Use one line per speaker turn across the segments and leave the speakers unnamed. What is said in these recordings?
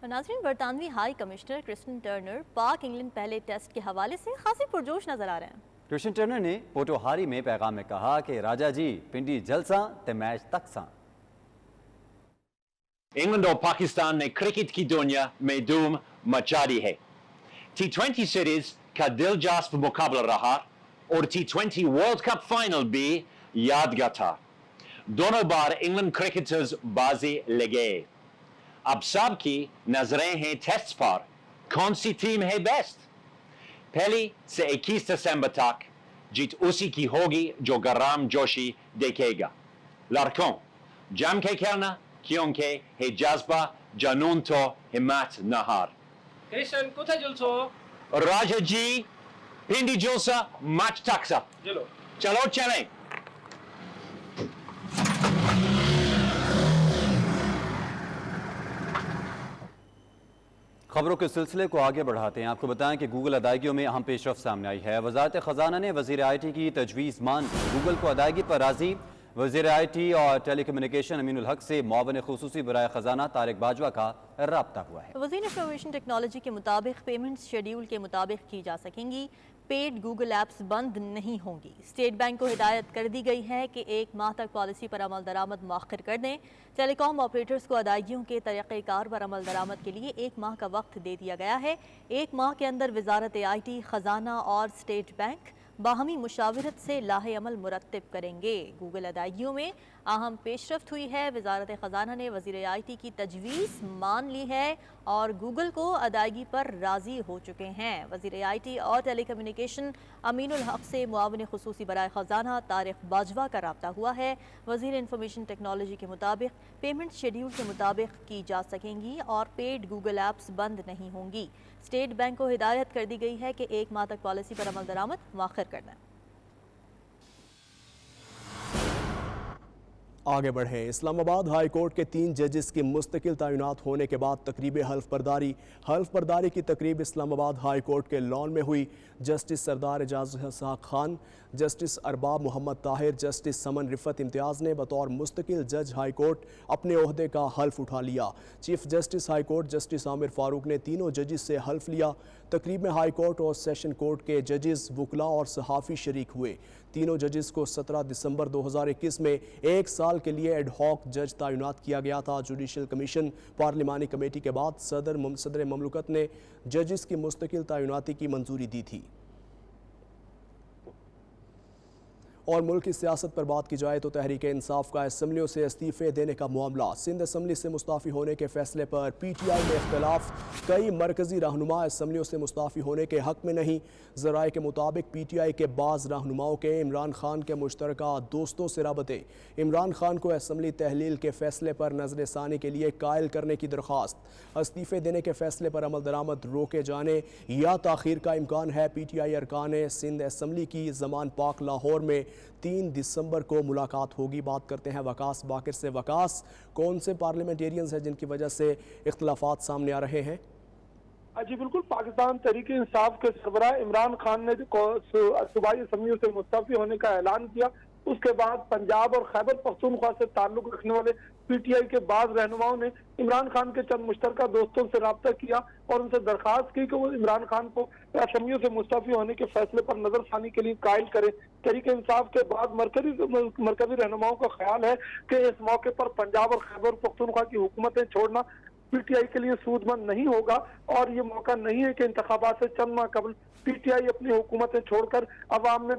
ناظرین، برطانوی high commissioner کرسٹن Turner پاک انگلینڈ پہلے ٹیسٹ کے حوالے سے خاصی پرجوش نظر آ رہے ہیں۔
کرسٹن ٹرنر نے پوٹوہاری میں پیغام میں کہا کہ راجا جی پنڈی جلساں تے میچ تکساں۔
انگلینڈ اور پاکستان نے کرکٹ کی دنیا میں دھوم مچا دی ہے۔ T20 سیریز کا دلچسپ مقابلہ رہا اور T20 ورلڈ کپ فائنل بھی یادگار تھا۔ دونوں بار انگلینڈ کرکٹرز بازی لے گئے۔ اب سب کی نظریں ہیں ٹیسٹ پر، کون سی ٹیم ہے بیسٹ؟ پہلی سے 21 دسمبر تک جیت اسی کی ہوگی جو گرام جوشی دیکھے گا۔ لڑکوں جم کے کھیلنا کیونکہ ہے جذبہ، جنون تو ہمت نہ ہار۔
کرسٹن کوتھے جلسو؟
راجا جی پنڈی جلسہ میچ تکسا۔ چلو چلیں۔
خبروں کے سلسلے کو آگے بڑھاتے ہیں۔ آپ کو بتائیں کہ گوگل ادائیگیوں میں اہم پیش رفت سامنے آئی ہے۔ وزارت خزانہ نے وزیر آئی ٹی کی تجویز مان لی۔ گوگل کو ادائیگی پر راضی وزیر آئی ٹی اور ٹیلی کمیونیکیشن امین الحق سے معاون خصوصی برائے خزانہ طارق باجوہ کا رابطہ ہوا ہے۔
وزیر انفارمیشن ٹیکنالوجی کے مطابق پیمنٹس شیڈیول کے مطابق کی جا سکیں گی۔ پیڈ گوگل ایپس بند نہیں ہوں گی۔ اسٹیٹ بینک کو ہدایت کر دی گئی ہے کہ 1 ماہ تک پالیسی پر عمل درآمد مؤخر کر دیں۔ ٹیلی کام آپریٹرز کو ادائیگیوں کے طریقہ کار پر عمل درآمد کے لیے 1 ماہ کا وقت دے دیا گیا ہے۔ 1 ماہ کے اندر وزارت آئی ٹی، خزانہ اور اسٹیٹ بینک باہمی مشاورت سے لاہ عمل مرتب کریں گے۔ گوگل ادائیگیوں میں اہم پیش رفت ہوئی ہے۔ وزارت خزانہ نے وزیر آئی ٹی کی تجویز مان لی ہے اور گوگل کو ادائیگی پر راضی ہو چکے ہیں۔ وزیر آئی ٹی اور ٹیلی کمیونیکیشن امین الحق سے معاون خصوصی برائے خزانہ طارق باجوہ کا رابطہ ہوا ہے۔ وزیر انفارمیشن ٹیکنالوجی کے مطابق پیمنٹ شیڈیول کے مطابق کی جا سکیں گی اور پیڈ گوگل ایپس بند نہیں ہوں گی۔ اسٹیٹ بینک کو ہدایت کر دی گئی ہے کہ 1 ماہ تک پالیسی پر عمل درآمد مؤخر کرنا ہے۔
آگے بڑھیں۔ اسلام آباد ہائی کورٹ کے 3 ججز کی مستقل تعینات ہونے کے بعد تقریب حلف برداری کی تقریب اسلام آباد ہائی کورٹ کے لان میں ہوئی۔ جسٹس سردار اعجاز اسحاق خان، جسٹس ارباب محمد طاہر، جسٹس سمن رفت امتیاز نے بطور مستقل جج ہائی کورٹ اپنے عہدے کا حلف اٹھا لیا۔ Chief justice high court justice Amir Farooq نے تینوں ججز سے حلف لیا۔ تقریب میں ہائی کورٹ اور سیشن کورٹ کے ججز، وکلاء اور صحافی شریک ہوئے۔ تینوں ججز کو 17 دسمبر 2021 میں 1 سال کے لیے ایڈ ہاک جج تعینات کیا گیا تھا۔ جوڈیشل کمیشن پارلیمانی کمیٹی کے بعد صدر مملکت نے ججز کی مستقل تعیناتی کی منظوری دی تھی۔ اور ملک کی سیاست پر بات کی جائے تو تحریک انصاف کا اسمبلیوں سے استعفے دینے کا معاملہ۔ سندھ اسمبلی سے مستعفی ہونے کے فیصلے پر پی ٹی آئی میں اختلاف۔ کئی مرکزی رہنما اسمبلیوں سے مستعفی ہونے کے حق میں نہیں۔ ذرائع کے مطابق پی ٹی آئی کے بعض رہنماؤں کے عمران خان کے مشترکہ دوستوں سے رابطے۔ عمران خان کو اسمبلی تحلیل کے فیصلے پر نظر ثانی کے لیے قائل کرنے کی درخواست۔ استعفے دینے کے فیصلے پر عمل درآمد روکے جانے یا تاخیر کا امکان ہے۔ پی ٹی آئی ارکان سندھ اسمبلی کی زمان پاک لاہور میں 3 دسمبر کو ملاقات ہوگی۔ بات کرتے ہیں وقاص باقر سے۔ وقاص، کون سے پارلیمنٹیرینز ہیں جن کی وجہ سے اختلافات سامنے آ رہے ہیں؟
جی بالکل، پاکستان تحریک انصاف کے سربراہ عمران خان نے صوبائی اسمبلیوں سے مستعفی ہونے کا اعلان کیا۔ اس کے بعد پنجاب اور خیبر پختونخوا سے تعلق رکھنے والے پی ٹی آئی کے بعض رہنماؤں نے عمران خان کے چند مشترکہ دوستوں سے رابطہ کیا اور ان سے درخواست کی کہ وہ عمران خان کو اسمبلیوں سے مستعفی ہونے کے فیصلے پر نظر ثانی کے لیے قائل کرے۔ تحریک انصاف کے بعد مرکزی رہنماؤں کا خیال ہے کہ اس موقع پر پنجاب اور خیبر پختونخوا کی حکومتیں چھوڑنا پی ٹی آئی کے لیے سود مند نہیں ہوگا اور یہ موقع نہیں ہے کہ انتخابات سے چند ماہ قبل پی ٹی آئی اپنی حکومتیں چھوڑ کر عوام میں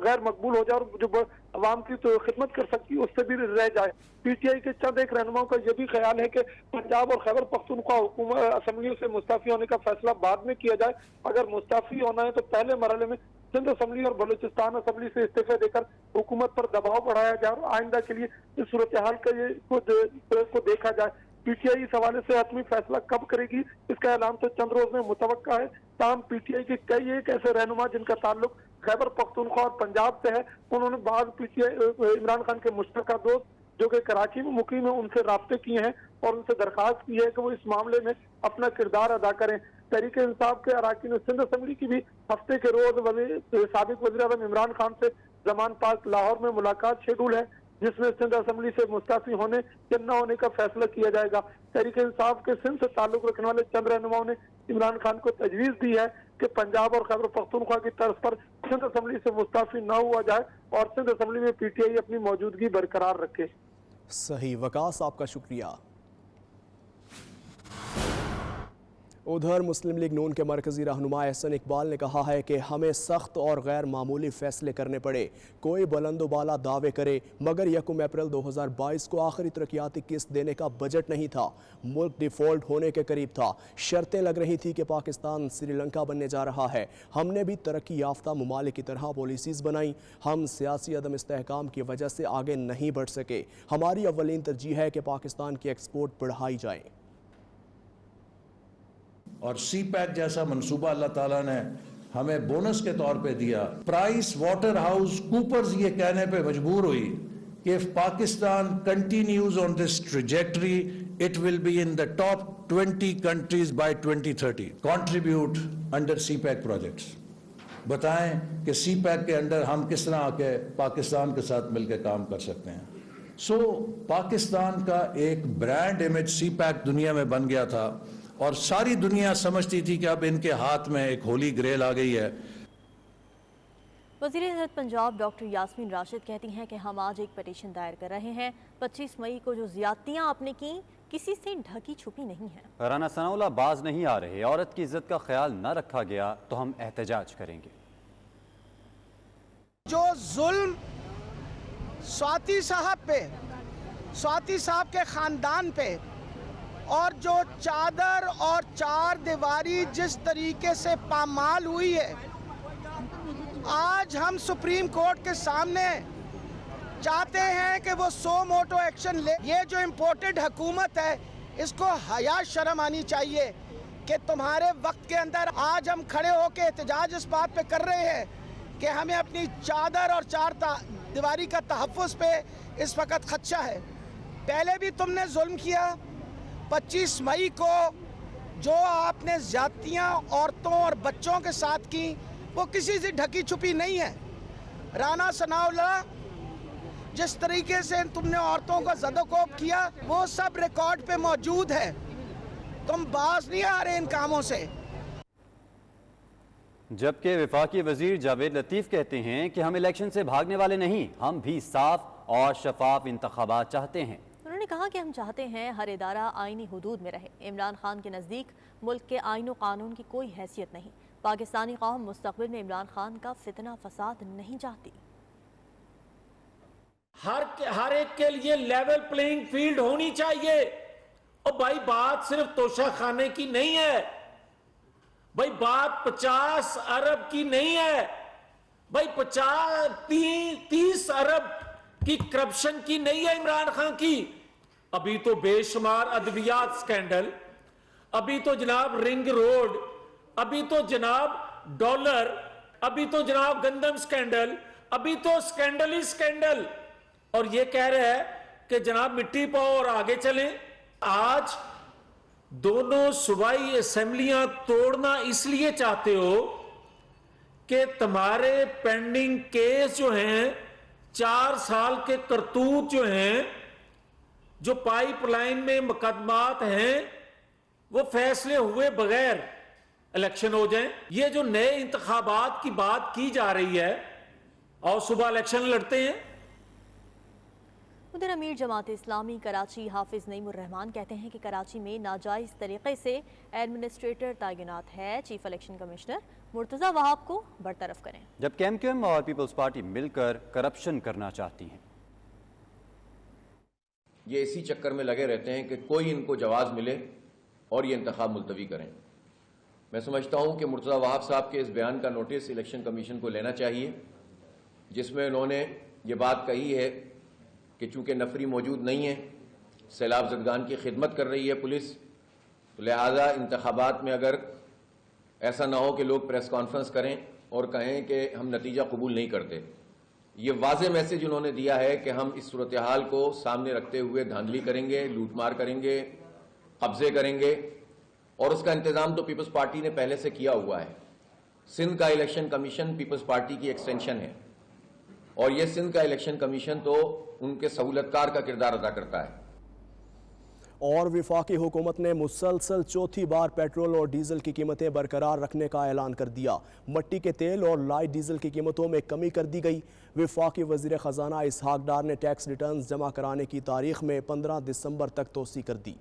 غیر مقبول ہو جائے اور جو عوام کی تو خدمت کر سکتی اس سے بھی رہ جائے۔ پی ٹی آئی کے چند ایک رہنماؤں کا یہ بھی خیال ہے کہ پنجاب اور خیبر پختونخوا حکومت اسمبلیوں سے مستعفی ہونے کا فیصلہ بعد میں کیا جائے۔ اگر مستعفی ہونا ہے تو پہلے مرحلے میں سندھ اسمبلی اور بلوچستان اسمبلی سے استعفے دے کر حکومت پر دباؤ بڑھایا جائے اور آئندہ کے لیے اس صورتحال کو دیکھا جائے۔ پی ٹی آئی اس حوالے سے حتمی فیصلہ کب کرے گی اس کا اعلان تو چند روز میں متوقع ہے۔ تاہم پی ٹی آئی کے کئی ایک ایسے رہنما جن کا تعلق خیبر پختونخوا اور پنجاب سے ہے، انہوں نے بعض P T I Imran Khan کے مشترکہ دوست جو کہ کراچی میں مقیم ہیں ان سے رابطے کیے ہیں اور ان سے درخواست کی ہے کہ وہ اس معاملے میں اپنا کردار ادا کریں۔ تحریک انصاف کے اراکین سندھ اسمبلی کی بھی ہفتے کے روز سابق وزیر اعظم عمران خان سے زمان پاک لاہور میں ملاقات شیڈول ہے۔ جس میں سندھ اسمبلی سے مستعفی ہونے یا نہ ہونے کا فیصلہ کیا جائے گا۔ تحریک انصاف کے سندھ سے تعلق رکھنے والے چند رہنماؤں نے عمران خان کو تجویز دی ہے کہ پنجاب اور خیبر پختونخوا کی طرز پر سندھ اسمبلی سے مستعفی نہ ہوا جائے اور سندھ اسمبلی میں پی ٹی آئی اپنی موجودگی برقرار رکھے۔
صحیح وکاس، آپ کا شکریہ۔ ادھر مسلم لیگ نون کے مرکزی رہنما احسن اقبال نے کہا ہے کہ ہمیں سخت اور غیر معمولی فیصلے کرنے پڑے۔ کوئی بلند و بالا دعوے کرے مگر 1 اپریل 2022 کو آخری ترقیاتی قسط دینے کا بجٹ نہیں تھا۔ ملک ڈیفالٹ ہونے کے قریب تھا۔ شرطیں لگ رہی تھی کہ پاکستان سری لنکا بننے جا رہا ہے۔ ہم نے بھی ترقی یافتہ ممالک کی طرح پالیسیز بنائیں۔ ہم سیاسی عدم استحکام کی وجہ سے آگے نہیں بڑھ سکے۔ ہماری اولین ترجیح ہے کہ پاکستان کی ایکسپورٹ بڑھائی جائیں۔
اور سی پیک جیسا منصوبہ اللہ تعالیٰ نے ہمیں بونس کے طور پہ دیا۔ پرائس واٹر ہاؤس کوپرز یہ کہنے پہ مجبور ہوئی کہ if Pakistan continues on this trajectory, it will be in the top 20 countries by 2030. Contribute under CPEC projects. بتائیں کہ سی پیک کے انڈر ہم کس طرح آ کے پاکستان کے ساتھ مل کے کام کر سکتے ہیں۔ پاکستان کا ایک برانڈ امیج سی پیک دنیا میں بن گیا تھا اور ساری دنیا سمجھتی تھی کہ اب ان کے ہاتھ میں ایک ہولی گریل آ گئی ہے۔
وزیر صحت پنجاب ڈاکٹر یاسمین راشد کہتی ہیں کہ ہم آج ایک پٹیشن دائر کر رہے ہیں۔ 25 مئی کو جو زیادتیاں آپ نے کی کسی سے ڈھکی چھپی نہیں ہیں۔
رانا ثناء اللہ باز نہیں آ رہے، عورت کی عزت کا خیال نہ رکھا گیا تو ہم احتجاج کریں گے۔
جو ظلم سواتی صاحب پہ، سواتی صاحب کے خاندان پہ، اور جو چادر اور چار دیواری جس طریقے سے پامال ہوئی ہے، آج ہم سپریم کورٹ کے سامنے چاہتے ہیں کہ وہ سو موٹو ایکشن لے۔ یہ جو امپورٹڈ حکومت ہے اس کو حیا شرم آنی چاہیے کہ تمہارے وقت کے اندر آج ہم کھڑے ہو کے احتجاج اس بات پہ کر رہے ہیں کہ ہمیں اپنی چادر اور چار دیواری کا تحفظ پہ اس وقت خدشہ ہے۔ پہلے بھی تم نے ظلم کیا۔ 25 مئی کو جو آپ نے زیادتیاں عورتوں اور بچوں کے ساتھ کی وہ کسی سے ڈھکی چھپی نہیں ہے۔ رانا ثناء اللہ جس طریقے سے تم نے عورتوں کا زد و کوب کیا وہ سب ریکارڈ پہ موجود ہے۔ تم باز نہیں آ رہے ان کاموں سے۔
جبکہ وفاقی وزیر جاوید لطیف کہتے ہیں کہ ہم الیکشن سے بھاگنے والے نہیں، ہم بھی صاف اور شفاف انتخابات چاہتے ہیں۔
انہوں نے کہا کہ ہم چاہتے ہیں ہر ادارہ آئینی حدود میں رہے۔ عمران خان کے نزدیک ملک کے آئین و قانون کی کوئی حیثیت نہیں۔ پاکستانی قوم مستقبل میں عمران خان کا فتنہ فساد نہیں چاہتی۔
ہر ایک کے لیے لیول پلینگ فیلڈ ہونی چاہیے۔ اور بھائی بات صرف توشہ خانے کی نہیں ہے، بھائی بات 50 ارب کی نہیں ہے، بھائی 30 ارب کی کرپشن کی نہیں ہے عمران خان کی۔ ابھی تو بے شمار ادویات سکینڈل، ابھی تو جناب رنگ روڈ، ابھی تو جناب ڈالر، ابھی تو جناب گندم سکینڈل، ابھی تو سکینڈل ہی سکینڈل، اور یہ کہہ رہے ہیں کہ جناب مٹی پاؤ اور آگے چلیں۔ آج دونوں صوبائی اسمبلیاں توڑنا اس لیے چاہتے ہو کہ تمہارے پینڈنگ کیس جو ہیں، 4 سال کے کرتوت جو ہیں، جو پائپ لائن میں مقدمات ہیں، وہ فیصلے ہوئے بغیر الیکشن ہو جائیں۔ یہ جو نئے انتخابات کی بات کی جا رہی ہے اور صبح الیکشن لڑتے ہیں۔
ادھر امیر جماعت اسلامی کراچی حافظ نعیم الرحمان کہتے ہیں کہ کراچی میں ناجائز طریقے سے ایڈمنسٹریٹر تعینات ہے، چیف الیکشن کمشنر مرتضی وہاب کو برطرف کریں۔
جبکہ ایم کیو ایم اور پیپلز پارٹی مل کر کرپشن کرنا چاہتی ہیں۔
یہ اسی چکر میں لگے رہتے ہیں کہ کوئی ان کو جواز ملے اور یہ انتخاب ملتوی کریں۔ میں سمجھتا ہوں کہ مرتضی وہاب صاحب کے اس بیان کا نوٹس الیکشن کمیشن کو لینا چاہیے، جس میں انہوں نے یہ بات کہی ہے کہ چونکہ نفری موجود نہیں ہے، سیلاب زدگان کی خدمت کر رہی ہے پولیس، تو لہذا انتخابات میں اگر ایسا نہ ہو کہ لوگ پریس کانفرنس کریں اور کہیں کہ ہم نتیجہ قبول نہیں کرتے۔ یہ واضح میسج انہوں نے دیا ہے کہ ہم اس صورتحال کو سامنے رکھتے ہوئے دھاندلی کریں گے، لوٹ مار کریں گے، قبضے کریں گے، اور اس کا انتظام تو پیپلز پارٹی نے پہلے سے کیا ہوا ہے۔ سندھ کا الیکشن کمیشن پیپلز پارٹی کی ایکسٹینشن ہے، اور یہ سندھ کا الیکشن کمیشن تو ان کے سہولتکار کا کردار ادا کرتا ہے۔
اور وفاقی حکومت نے مسلسل چوتھی بار پیٹرول اور ڈیزل کی قیمتیں برقرار رکھنے کا اعلان کر دیا۔ مٹی کے تیل اور لائٹ ڈیزل کی قیمتوں میں کمی کر دی گئی۔ وفاقی وزیر خزانہ اسحاق ڈار نے ٹیکس ریٹرنز جمع کرانے کی تاریخ میں 15 دسمبر تک توسیع کر دی۔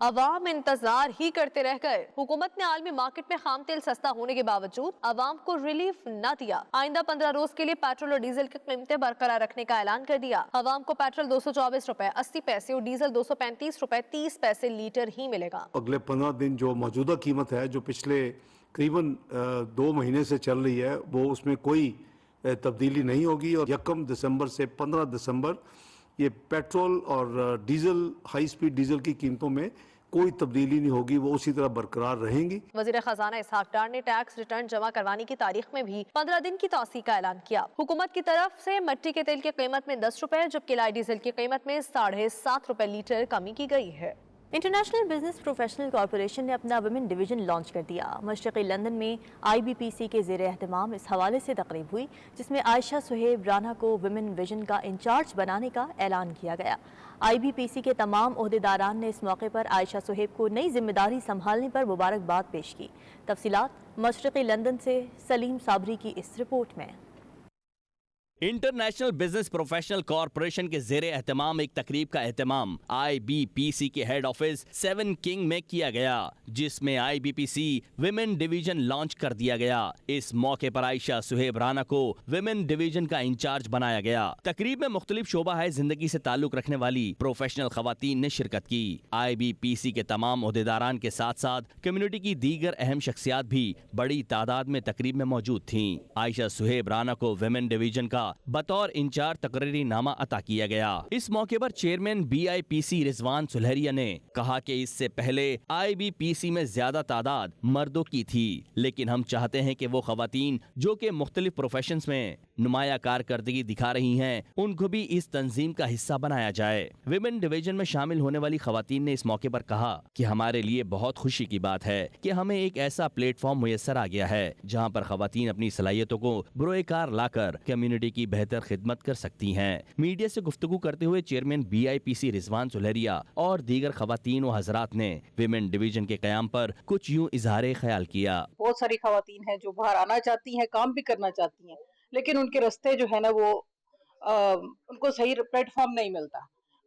عوام انتظار ہی کرتے رہ گئے۔ حکومت نے عالمی مارکیٹ میں خام تیل سستا ہونے کے باوجود عوام کو ریلیف نہ دیا۔ آئندہ 15 روز کے لیے پیٹرول اور ڈیزل کی قیمتیں برقرار رکھنے کا اعلان کر دیا۔ عوام کو پیٹرول 224 روپے 80 پیسے اور ڈیزل 235 روپے 30 پیسے لیٹر ہی ملے گا۔
اگلے 15 دن جو موجودہ قیمت ہے جو پچھلے قریباً 2 مہینے سے چل رہی ہے وہ اس میں کوئی تبدیلی نہیں ہوگی، اور 1 دسمبر سے 15 دسمبر یہ پیٹرول اور ڈیزل ہائی سپیڈ ڈیزل کی قیمتوں میں کوئی تبدیلی نہیں ہوگی، وہ اسی طرح برقرار رہیں گی۔
وزیر خزانہ اسحاق ڈار نے ٹیکس ریٹرن جمع کروانے کی تاریخ میں بھی 15 دن کی توسیع کا اعلان کیا۔ حکومت کی طرف سے مٹی کے تیل کی قیمت میں 10 روپے جبکہ لائٹ ڈیزل کی قیمت میں 7.5 روپے لیٹر کمی کی گئی ہے۔
انٹرنیشنل بزنس پروفیشنل کارپوریشن نے اپنا ویمن ڈویژن لانچ کر دیا۔ مشرقی لندن میں IBPC کے زیر اہتمام اس حوالے سے تقریب ہوئی جس میں عائشہ سہیب رانا کو ویمن ویژن کا انچارج بنانے کا اعلان کیا گیا۔ IBPC کے تمام عہدیداران نے اس موقع پر عائشہ سہیب کو نئی ذمہ داری سنبھالنے پر مبارکباد پیش کی۔ تفصیلات مشرقی لندن سے سلیم صابری کی اس رپورٹ میں۔
انٹرنیشنل بزنس پروفیشنل کارپوریشن کے زیر اہتمام ایک تقریب کا اہتمام IBPC کے ہیڈ آفس 7 کنگ میں کیا گیا جس میں IBPC ویمن ڈویژن لانچ کر دیا گیا۔ اس موقع پر عائشہ سہیب رانا کو ویمن ڈویژن کا انچارج بنایا گیا۔ تقریب میں مختلف شعبہ ہے زندگی سے تعلق رکھنے والی پروفیشنل خواتین نے شرکت کی۔ IBPC کے تمام عہدیداران کے ساتھ ساتھ کمیونٹی کی دیگر اہم شخصیات بھی بڑی تعداد میں تقریب میں موجود تھیں۔ عائشہ سہیب رانا کو ویمن ڈویژن کا بطور انچارج تقرری نامہ عطا کیا گیا۔ اس موقع پر چیئرمین BIPC رضوان سلہریہ نے کہا کہ اس سے پہلے IBPC میں زیادہ تعداد مردوں کی تھی، لیکن ہم چاہتے ہیں کہ وہ خواتین جو کہ مختلف پروفیشنز میں نمایاں کارکردگی دکھا رہی ہیں ان کو بھی اس تنظیم کا حصہ بنایا جائے۔ ویمن ڈویژن میں شامل ہونے والی خواتین نے اس موقع پر کہا کہ ہمارے لیے بہت خوشی کی بات ہے کہ ہمیں ایک ایسا پلیٹ فارم میسر آ گیا ہے جہاں پر خواتین اپنی صلاحیتوں کو بروئے کار لا کر کمیونٹی کی بہتر خدمت کر سکتی ہیں۔ میڈیا سے گفتگو کرتے ہوئے چیئرمین BIPC رضوان سلہریہ اور دیگر خواتین و حضرات نے ویمن ڈویژن کے قیام پر کچھ یوں اظہار خیال کیا۔
بہت ساری خواتین ہیں جو باہر آنا چاہتی ہیں، کام بھی کرنا چاہتی ہیں، لیکن ان کے راستے جو ہے نا وہ ان کو صحیح پلیٹ فارم نہیں ملتا۔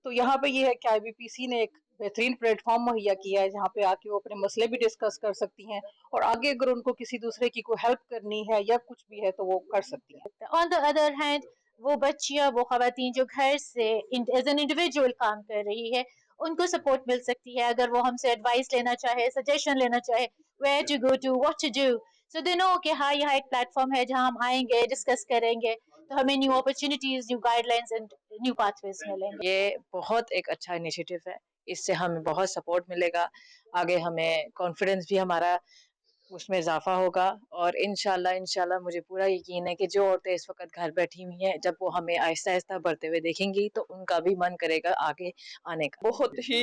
تو یہاں پہ یہ ہے کہ IBPC نے ایک بہترین پلیٹ فارم مہیا کیا ہے جہاں پہ آ کے وہ اپنے مسئلے بھی ڈسکس کر سکتی ہیں اور آگے اگر ان کو کسی دوسرے کی کوئی ہیلپ کرنی ہے یا کچھ بھی ہے تو وہ کر سکتی ہیں۔
آن دا ادر ہینڈ وہ بچیاں، وہ خواتین جو گھر سے ایز این انڈیویجول کام کر رہی ہے ان کو سپورٹ مل سکتی ہے اگر وہ ہم سے ایڈوائس لینا چاہے، سجیشن لینا چاہے، where to go to, what to do. So they know کہ ہاں یہاں ایک پلیٹ فارم ہے جہاں ہم آئیں گے، ڈسکس کریں گے تو ہمیں new opportunities, new guidelines and new pathways ملیں گے۔
یہ بہت ایک اچھا انیشیٹو ہے، اس سے ہمیں بہت سپورٹ ملے گا، آگے ہمیں کانفیڈنس بھی ہمارا اس میں اضافہ ہوگا اور انشاءاللہ مجھے پورا یقین ہے کہ جو عورتیں اس وقت گھر بیٹھی ہوئی ہیں جب وہ ہمیں آہستہ آہستہ بڑھتے ہوئے دیکھیں گی تو ان کا بھی من کرے گا آگے آنے کا۔
بہت ہی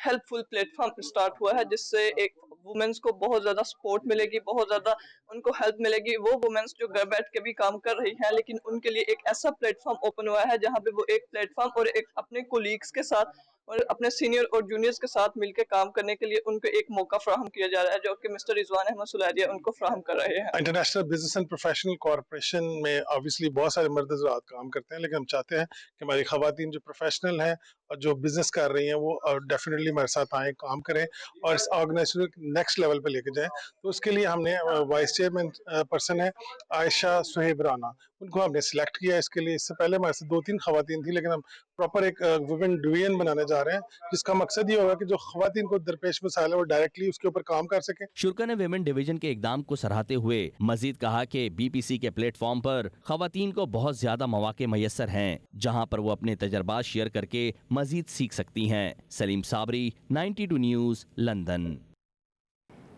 helpful platform start ہوا ہے جس سے ایک وومنس کو بہت زیادہ سپورٹ ملے گی، بہت زیادہ ان کو ہیلپ ملے گی۔ وہ وومنس جو گھر بیٹھ کے بھی کام کر رہی ہیں لیکن ان کے لیے ایک ایسا پلیٹ فارم اوپن ہوا ہے جہاں پہ وہ ایک پلیٹ فارم اور ایک اپنے کولیگز کے ساتھ اور اپنے سینئر اور جونیئرز کے ساتھ مل کے کام کرنے کے لیے ان کو ایک موقع فراہم کیا جا رہا ہے جو کہ مسٹر رضوان احمد سلہریہ ان کو فراہم کر رہے ہیں۔
International business and professional corporation میں obviously بہت سارے مرد حضرات کام کرتے ہیں، لیکن ہم چاہتے ہیں کہ ہماری خواتین جو پروفیشنل ہیں اور جو بزنس کر رہی ہیں وہ ڈیفینیٹلی ہمارے ساتھ آئیں، کام کریں اور اس آرگنائزیشن کو نیکسٹ لیول پہ لے کے جائیں۔ تو اس کے لیے ہم نے وائس چیئرمین پرسن ہے عائشہ سہیب رانا، ان کو ہم نے سلیکٹ کیا۔ اس کے لیے اس سے پہلے ہمارے سے 2-3 خواتین تھیں لیکن ہم پراپر ایک ویمن ڈویژن بنانے جا رہے ہیں جس کا مقصد یہ ہوگا کہ جو خواتین کو درپیش مسائل ہے وہ ڈائریکٹلی اس کے اوپر کام کر سکیں۔
شرکا نے ویمن ڈویژن کے اقدام کو سراہتے ہوئے مزید کہا کہ BPC کے پلیٹ فارم پر خواتین کو بہت زیادہ مواقع میسر ہیں جہاں پر وہ اپنے تجربات شیئر کر کے مزید سیکھ سکتی ہیں۔ Salim Sabri, 92 news, London.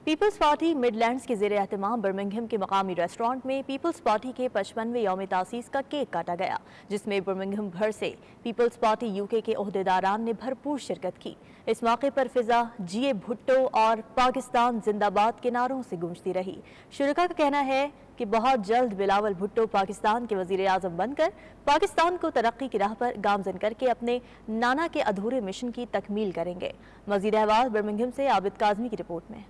Peoples Party Midlands کے زیر اہتمام برمنگھم کے مقامی ریسٹورانٹ میں پیپلز پارٹی کے 55ویں یوم تاسیس کا کیک کاٹا گیا، جس میں برمنگھم بھر سے پیپلز پارٹی UK کے عہدیداران نے بھرپور شرکت کی۔ اس موقع پر فضا جی بھٹو اور پاکستان زندہ باد کے نعروں سے گونجتی رہی۔ شرکاء کا کہنا ہے کہ بہت جلد بلاول بھٹو پاکستان کے وزیر اعظم بن کر پاکستان کو ترقی کی راہ پر گامزن کر کے اپنے نانا کے ادھورے مشن کی تکمیل کریں گے۔ مزید احوال برمنگھم سے عابد کاظمی کی رپورٹ میں۔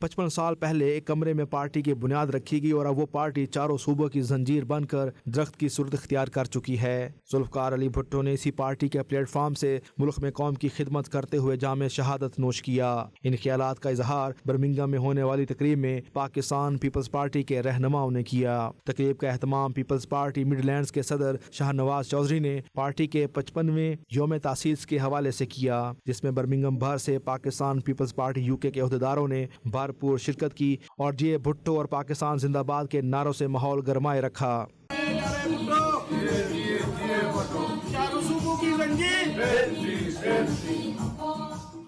پچپن سال پہلے ایک کمرے میں پارٹی کی بنیاد رکھی گئی اور اب وہ پارٹی چاروں صوبوں کی زنجیر بن کر درخت کی صورت اختیار کر چکی ہے۔ ذوالفقار علی بھٹو نے اسی پارٹی کے پلیٹ فارم سے ملک میں قوم کی خدمت کرتے ہوئے جام شہادت نوش کیا۔ ان خیالات کا اظہار برمنگھم میں ہونے والی تقریب میں پاکستان پیپلز پارٹی کے رہنماؤں نے کیا۔ تقریب کا اہتمام پیپلز پارٹی مڈ لینڈز کے صدر شاہ نواز چودھری نے پارٹی کے 55ویں یوم تاسیس کے حوالے سے کیا، جس میں برمنگھم بھر سے پاکستان پیپلز پارٹی UK کے عہدیداروں نے بھرپور شرکت کی اور جی بھٹو اور پاکستان زندہ باد کے نعروں سے ماحول گرمائے رکھا۔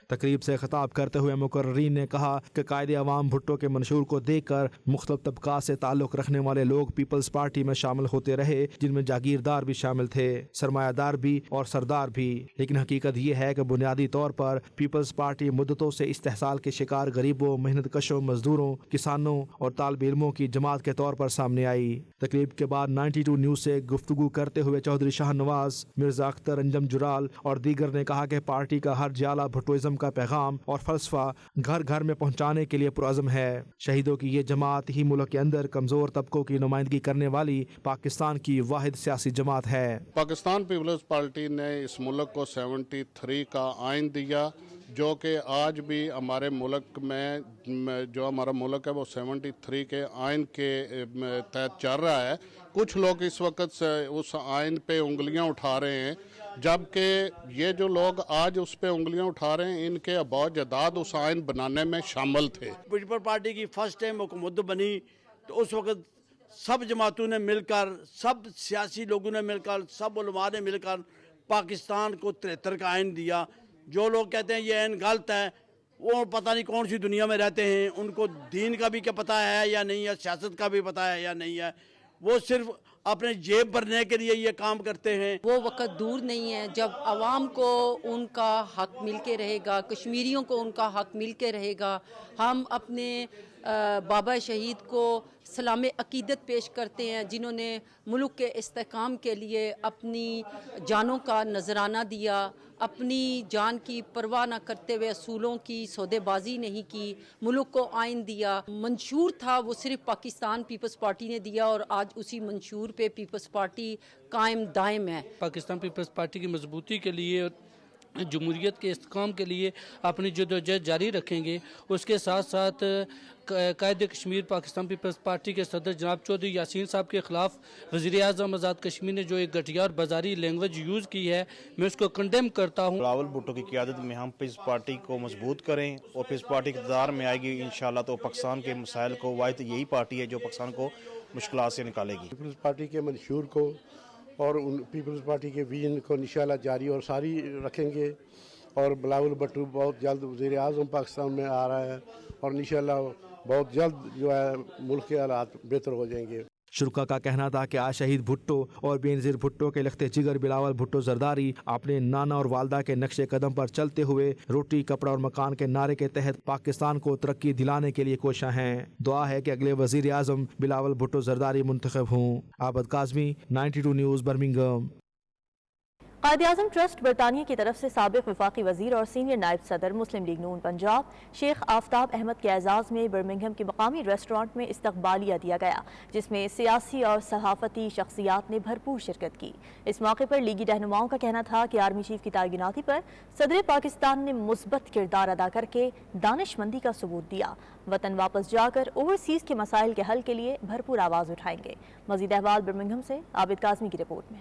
تقریب سے خطاب کرتے ہوئے مقررین نے کہا کہ قائد عوام بھٹو کے منشور کو دیکھ کر مختلف طبقات سے تعلق رکھنے والے لوگ پیپلز پارٹی میں شامل ہوتے رہے، جن میں جاگیردار بھی شامل تھے، سرمایہ دار بھی اور سردار بھی، لیکن حقیقت یہ ہے کہ بنیادی طور پر پیپلز پارٹی مدتوں سے استحصال کے شکار غریبوں، محنت کشوں، مزدوروں، کسانوں اور طالب علموں کی جماعت کے طور پر سامنے آئی۔ تقریب کے بعد 92 نیوز سے گفتگو کرتے ہوئے چودھری شاہ نواز، مرزا اختر انجم جرال اور دیگر نے کہا کہ پارٹی کا ہر جالہ بھٹوازم کا پیغام اور فلسفہ گھر گھر میں پہنچانے کے لیے پرعزم ہے۔ شہیدوں کی یہ جماعت ہی ملک کے اندر کمزور طبقوں کی نمائندگی کرنے والی پاکستان کی واحد سیاسی جماعت ہے۔
پاکستان پیپلز پارٹی نے اس ملک کو 73 کا آئین دیا، جو کہ آج بھی ہمارے ملک میں جو ہمارا ملک ہے وہ 73 کے آئین کے تحت چل رہا ہے۔ کچھ لوگ اس وقت اس آئین پہ انگلیاں اٹھا رہے ہیں، جبکہ یہ جو لوگ آج اس پہ انگلیاں اٹھا رہے ہیں ان کے آباء جداد اس آئین بنانے میں شامل تھے۔
پیپل پارٹی کی فرسٹ ٹائم حکومت بنی تو اس وقت سب جماعتوں نے مل کر، سب سیاسی لوگوں نے مل کر، سب علماء نے مل کر پاکستان کو 73 کا آئین دیا۔ جو لوگ کہتے ہیں یہ آئین غلط ہے، وہ پتہ نہیں کون سی دنیا میں رہتے ہیں، ان کو دین کا بھی کیا پتہ ہے یا نہیں ہے، سیاست کا بھی پتہ ہے یا نہیں ہے، وہ صرف اپنے جیب بھرنے کے لیے یہ کام کرتے ہیں۔
وہ وقت دور نہیں ہے جب عوام کو ان کا حق مل کے رہے گا، کشمیریوں کو ان کا حق مل کے رہے گا۔ ہم اپنے بابا شہید کو سلام عقیدت پیش کرتے ہیں، جنہوں نے ملک کے استحکام کے لیے اپنی جانوں کا نذرانہ دیا، اپنی جان کی پرواہ نہ کرتے ہوئے اصولوں کی سودے بازی نہیں کی، ملک کو آئین دیا۔ منشور تھا وہ صرف پاکستان پیپلز پارٹی نے دیا اور آج اسی منشور پہ پیپلز پارٹی قائم دائم ہے۔
پاکستان پیپلز پارٹی کی مضبوطی کے لیے، جمہوریت کے استحکام کے لیے اپنی جدوجہد جاری رکھیں گے۔ اس کے ساتھ ساتھ قائد کشمیر پاکستان پیپلز پارٹی کے صدر جناب چودھری یاسین صاحب کے خلاف وزیر اعظم آزاد کشمیر نے جو ایک گھٹیا اور بازاری لینگویج یوز کی ہے، میں اس کو کنڈیم کرتا ہوں۔
بلاول بھٹو کی قیادت میں ہم پیپلز پارٹی کو مضبوط کریں اور پیپلز پارٹی اقتدار میں آئے گی انشاءاللہ تو پاکستان کے مسائل کو، واحد یہی پارٹی ہے جو پاکستان کو مشکلات سے نکالے گی۔
پیپلز پارٹی کے منشور کو اور ان پیپلز پارٹی کے ویژن کو انشاءاللہ جاری اور ساری رکھیں گے، اور بلاول بھٹو بہت جلد وزیر اعظم پاکستان میں آ رہا ہے اور انشاءاللہ بہت جلد جو ہے ملک کے حالات بہتر ہو جائیں گے۔
شرکا کا کہنا تھا کہ آج شہید بھٹو اور بے نظیر بھٹو کے لخت جگر بلاول بھٹو زرداری اپنے نانا اور والدہ کے نقش قدم پر چلتے ہوئے روٹی، کپڑا اور مکان کے نعرے کے تحت پاکستان کو ترقی دلانے کے لیے کوشاں ہیں۔ دعا ہے کہ اگلے وزیر اعظم بلاول بھٹو زرداری منتخب ہوں۔ عابد Kazmi, 92 news, Birmingham.
Quaid Azam trust برطانیہ کی طرف سے سابق وفاقی وزیر اور سینئر نائب صدر مسلم لیگ نون پنجاب شیخ آفتاب احمد کے اعزاز میں برمنگھم کے مقامی ریسٹورانٹ میں استقبالیہ دیا گیا، جس میں سیاسی اور صحافتی شخصیات نے بھرپور شرکت کی۔ اس موقع پر لیگی رہنماؤں کا کہنا تھا کہ آرمی چیف کی تعیناتی پر صدر پاکستان نے مثبت کردار ادا کر کے دانش مندی کا ثبوت دیا، وطن واپس جا کر اوورسیز کے مسائل کے حل کے لیے بھرپور آواز اٹھائیں گے۔ مزید احوال برمنگھم سے عابد کاظمی کی رپورٹ میں۔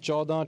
14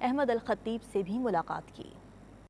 احمد الخطیب سے بھی ملاقات کی۔